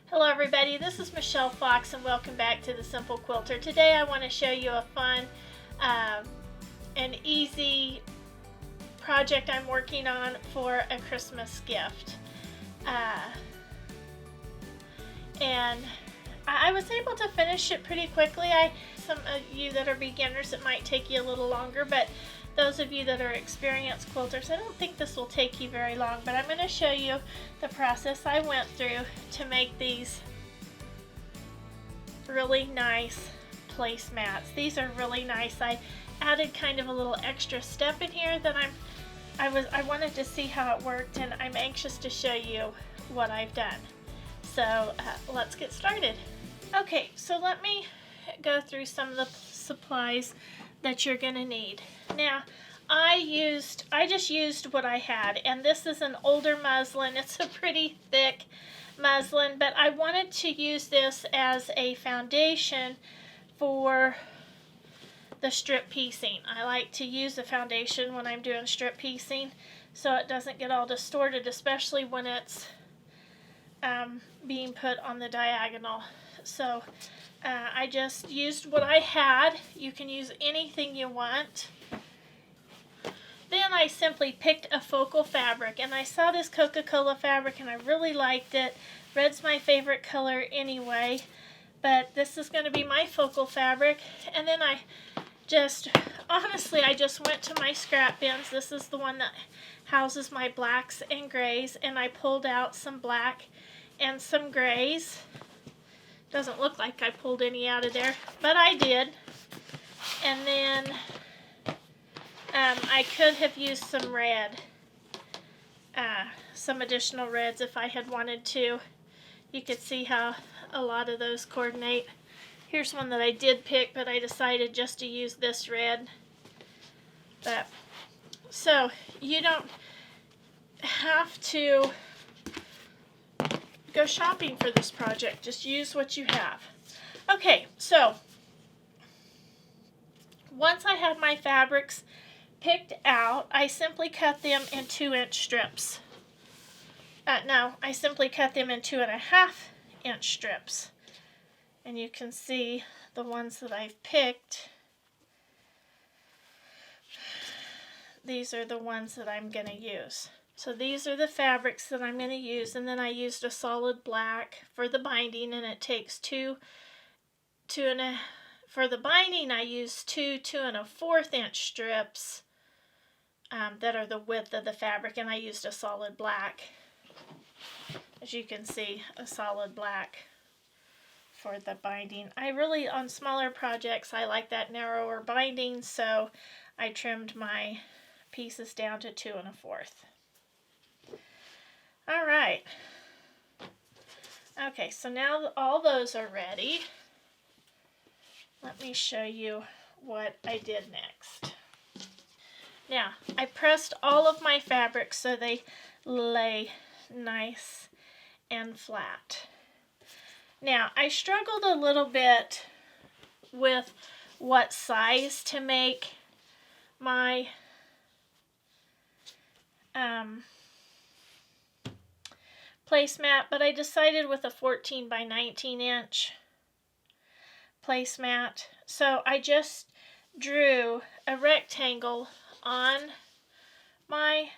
Hello everybody, this is Michelle Fox and welcome back to The Simple Quilter. Today I want to show you a fun and easy project I'm working on for a Christmas gift. And I was able to finish it pretty quickly. Some of you that are beginners, it might take you a little longer, but those of you that are experienced quilters, I don't think this will take you very long, but I'm going to show you the process I went through to make these really nice placemats. These are really nice. I added kind of a little extra step in here that I wanted to see how it worked, and I'm anxious to show you what I've done. So let's get started. Okay, so let me go through some of the supplies that you're going to need. Now, I just used what I had, and this is an older muslin. It's a pretty thick muslin, but I wanted to use this as a foundation for the strip piecing. I like to use a foundation when I'm doing strip piecing so it doesn't get all distorted, especially when it's being put on the diagonal. So I just used what I had. You can use anything you want. Then I simply picked a focal fabric, and I saw this Coca-Cola fabric and I really liked it. Red's my favorite color anyway, but this is going to be my focal fabric. And then I just went to my scrap bins. This is the one that houses my blacks and grays, and I pulled out some black and some grays. Doesn't look like I pulled any out of there, but I did. And then I could have used some red, some additional reds if I had wanted to. You could see how a lot of those coordinate. Here's one that I did pick, but I decided just to use this red. But so you don't have to go shopping for this project. Just use what you have. Okay, so once I have my fabrics picked out, I simply cut them in 2-inch strips. No, I simply cut them in 2.5-inch strips. And you can see the ones that I've picked. These are the ones that I'm going to use. So these are the fabrics that I'm going to use, and then I used a solid black for the binding, and it takes for the binding I used 2 2.25-inch strips that are the width of the fabric, and I used a solid black. As you can see, a solid black for the binding. On smaller projects, I like that narrower binding, so I trimmed my pieces down to 2 1/4. All right. Okay, so now all those are ready. Let me show you what I did next. Now, I pressed all of my fabrics so they lay nice and flat. Now, I struggled a little bit with what size to make my placemat, but I decided with a 14 by 19 inch placemat. So I just drew a rectangle on my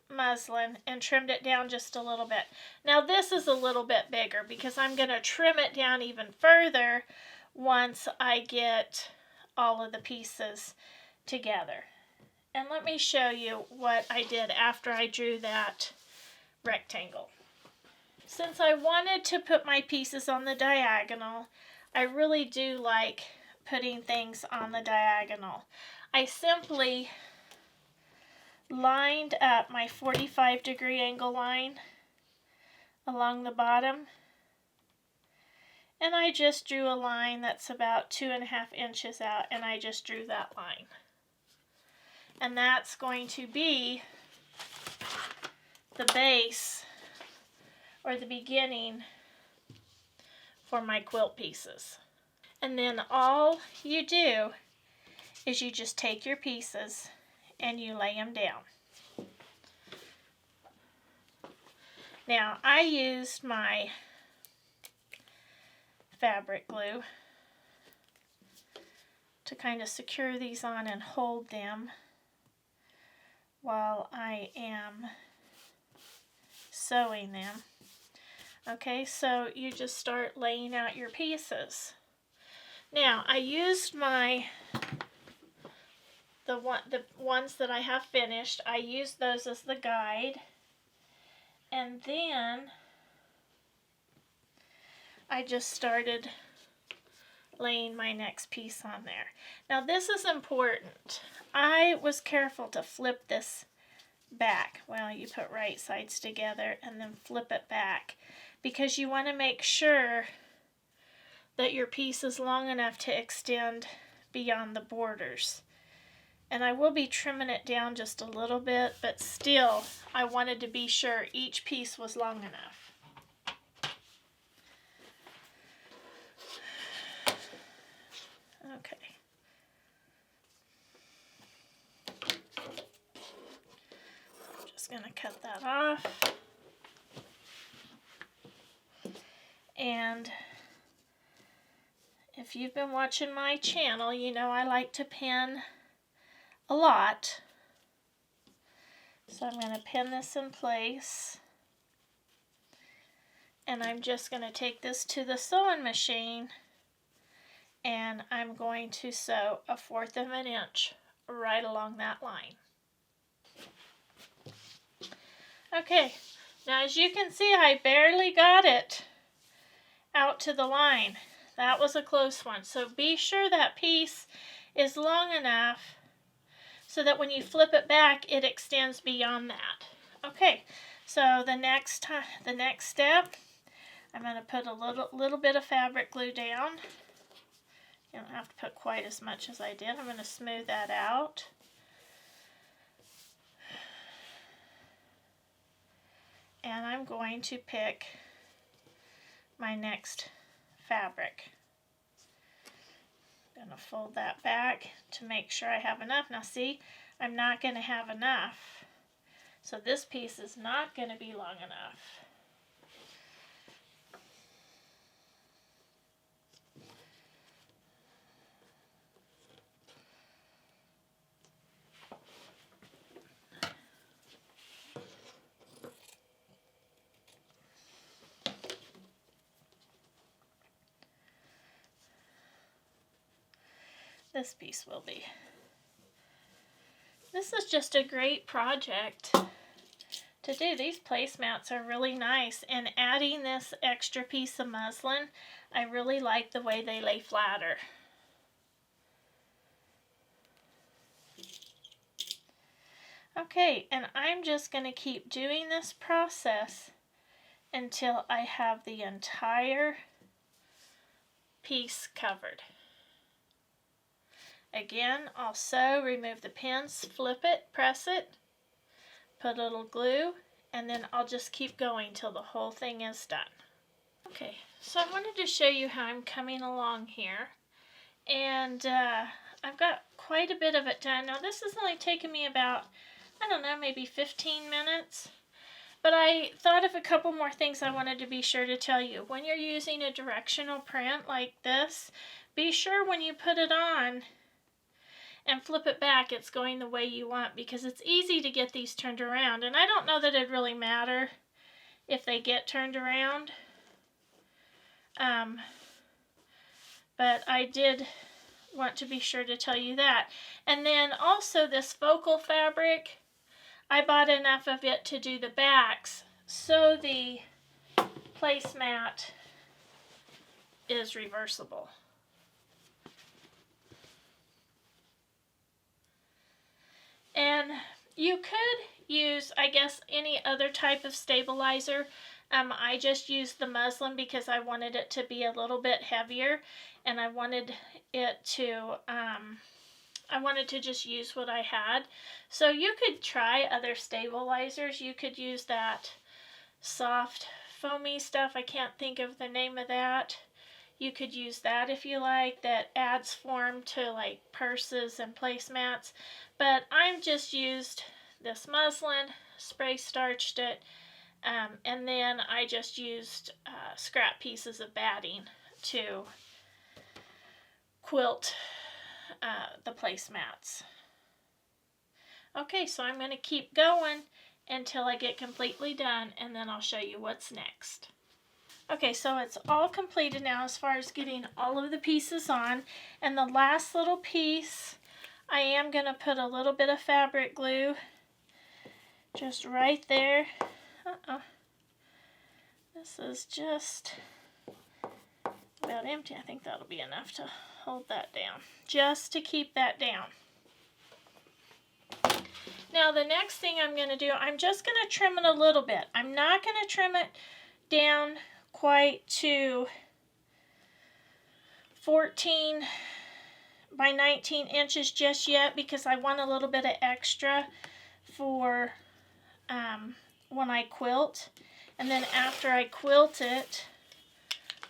muslin and trimmed it down just a little bit. Now this is a little bit bigger because I'm going to trim it down even further once I get all of the pieces together. And let me show you what I did after I drew that rectangle. Since I wanted to put my pieces on the diagonal, I really do like putting things on the diagonal. I simply lined up my 45-degree angle line along the bottom, and I just drew a line that's about 2.5 inches out, and I just drew that line. And that's going to be the base or the beginning for my quilt pieces. And then all you do is you just take your pieces and you lay them down. Now, I used my fabric glue to kind of secure these on and hold them while I am sewing them. Okay, so you just start laying out your pieces. Now, I used the ones that I have finished, I used those as the guide, and then I just started laying my next piece on there. Now this is important. I was careful to flip this back. Well, you put right sides together and then flip it back, because you want to make sure that your piece is long enough to extend beyond the borders. And I will be trimming it down just a little bit, but still I wanted to be sure each piece was long enough. Okay. I'm just going to cut that off. And if you've been watching my channel, you know I like to pin a lot. So I'm going to pin this in place. And I'm just going to take this to the sewing machine and I'm going to sew 1/4 of an inch right along that line. Okay, now as you can see, I barely got it out to the line. That was a close one. So be sure that piece is long enough so that when you flip it back, it extends beyond that. Okay, so the next step, I'm going to put a little bit of fabric glue down. You don't have to put quite as much as I did. I'm going to smooth that out. And I'm going to pick my next fabric. I'm going to fold that back to make sure I have enough. Now see, I'm not going to have enough. So this piece is not going to be long enough. This piece will be. This is just a great project to do. These placemats are really nice, and adding this extra piece of muslin, I really like the way they lay flatter. Okay, and I'm just going to keep doing this process until I have the entire piece covered. Again, I'll sew, remove the pins, flip it, press it, put a little glue, and then I'll just keep going till the whole thing is done. Okay, so I wanted to show you how I'm coming along here, and I've got quite a bit of it done. Now this has only taken me about, I don't know, maybe 15 minutes, but I thought of a couple more things I wanted to be sure to tell you. When you're using a directional print like this, be sure when you put it on and flip it back, it's going the way you want, because it's easy to get these turned around. And I don't know that it'd really matter if they get turned around. But I did want to be sure to tell you that. And then also this focal fabric, I bought enough of it to do the backs, so the placemat is reversible. And you could use, I guess, any other type of stabilizer. I just used the muslin because I wanted it to be a little bit heavier, and I wanted it to, I wanted to just use what I had. So you could try other stabilizers. You could use that soft foamy stuff. I can't think of the name of that. You could use that if you like. That adds form to like purses and placemats. But I'm just used this muslin, spray starched it, and then I just used scrap pieces of batting to quilt the placemats. Okay, so I'm going to keep going until I get completely done, and then I'll show you what's next. Okay, so it's all completed now as far as getting all of the pieces on, and the last little piece, I am going to put a little bit of fabric glue just right there. This is just about empty. I think that'll be enough to hold that down, just to keep that down. Now the next thing I'm going to do, I'm just going to trim it a little bit. I'm not going to trim it down quite to 14 by 19 inches just yet, because I want a little bit of extra for when I quilt. And then after I quilt it,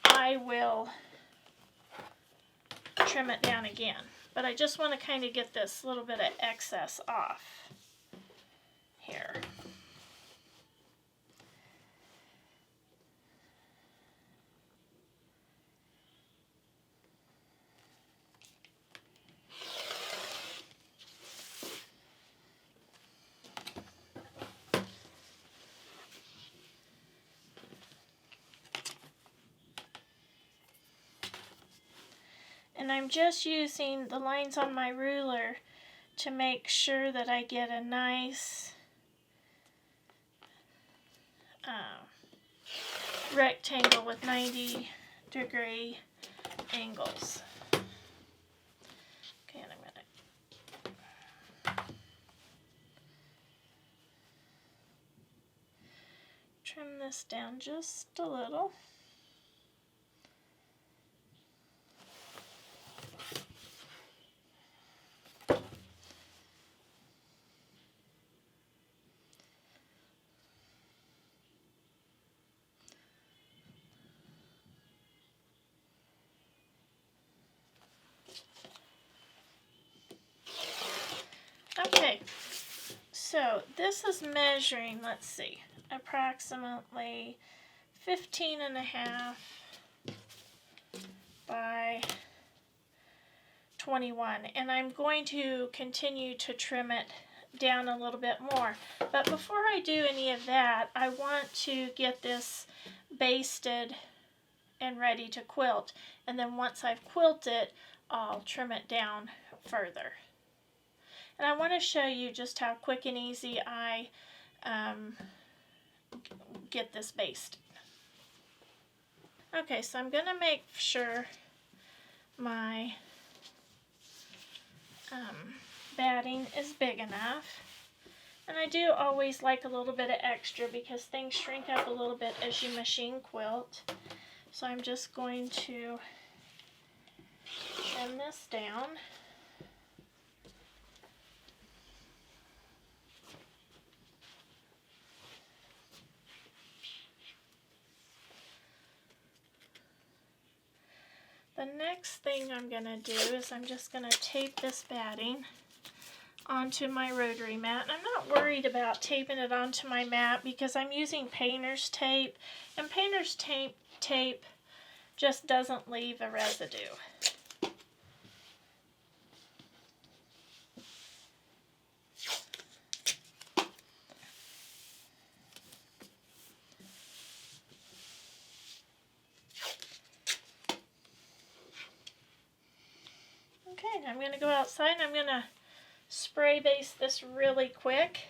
I will trim it down again. But I just want to kind of get this little bit of excess off here. And I'm just using the lines on my ruler to make sure that I get a nice rectangle with 90-degree angles. Okay, and I'm going to trim this down just a little. Okay, so this is measuring, let's see, approximately 15.5 by 21, and I'm going to continue to trim it down a little bit more. But before I do any of that, I want to get this basted and ready to quilt, and then once I've quilted, I'll trim it down further. And I want to show you just how quick and easy I get this basted. Okay, so I'm going to make sure my batting is big enough. And I do always like a little bit of extra because things shrink up a little bit as you machine quilt. So I'm just going to trim this down. The next thing I'm going to do is I'm just going to tape this batting onto my rotary mat. And I'm not worried about taping it onto my mat because I'm using painter's tape, and painter's tape just doesn't leave a residue. Okay, I'm going to go outside and I'm going to spray base this really quick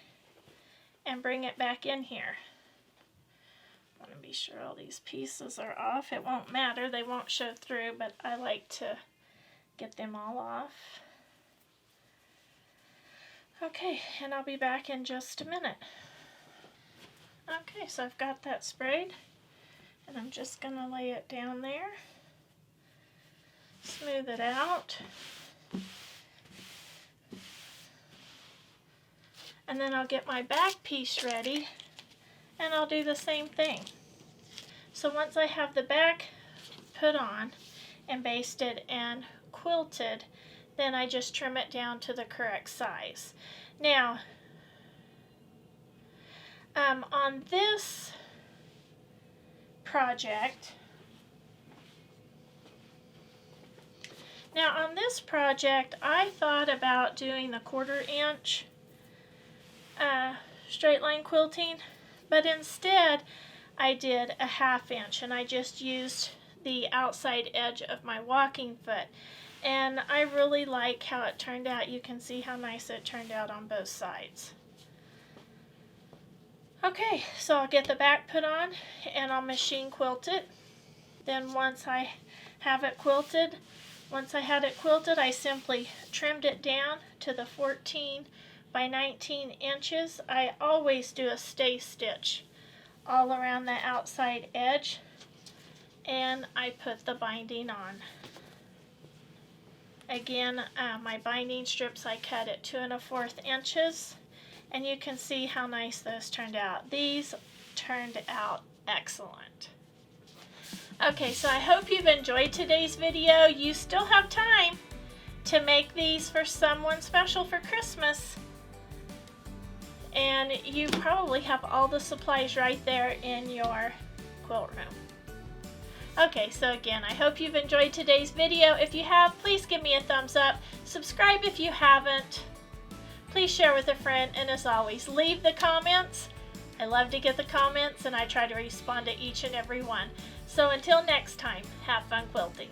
and bring it back in here. I want to be sure all these pieces are off. It won't matter, they won't show through, but I like to get them all off. Okay, and I'll be back in just a minute. Okay, so I've got that sprayed, and I'm just going to lay it down there, smooth it out. And then I'll get my back piece ready and I'll do the same thing. So once I have the back put on and basted and quilted, then I just trim it down to the correct size. Now, on this project, Now on this project, I thought about doing the 1/4 inch straight line quilting, but instead I did a 1/2 inch, and I just used the outside edge of my walking foot, and I really like how it turned out. You can see how nice it turned out on both sides. Okay, so I'll get the back put on and I'll machine quilt it. Then once I had it quilted, I simply trimmed it down to the 14 by 19 inches. I always do a stay stitch all around the outside edge, and I put the binding on. Again, my binding strips I cut at 2 1/4 inches, and you can see how nice those turned out. These turned out excellent. Okay, so I hope you've enjoyed today's video. You still have time to make these for someone special for Christmas. And you probably have all the supplies right there in your quilt room. Okay, so again, I hope you've enjoyed today's video. If you have, please give me a thumbs up. Subscribe if you haven't. Please share with a friend, and as always, leave the comments. I love to get the comments, and I try to respond to each and every one. So until next time, have fun quilting.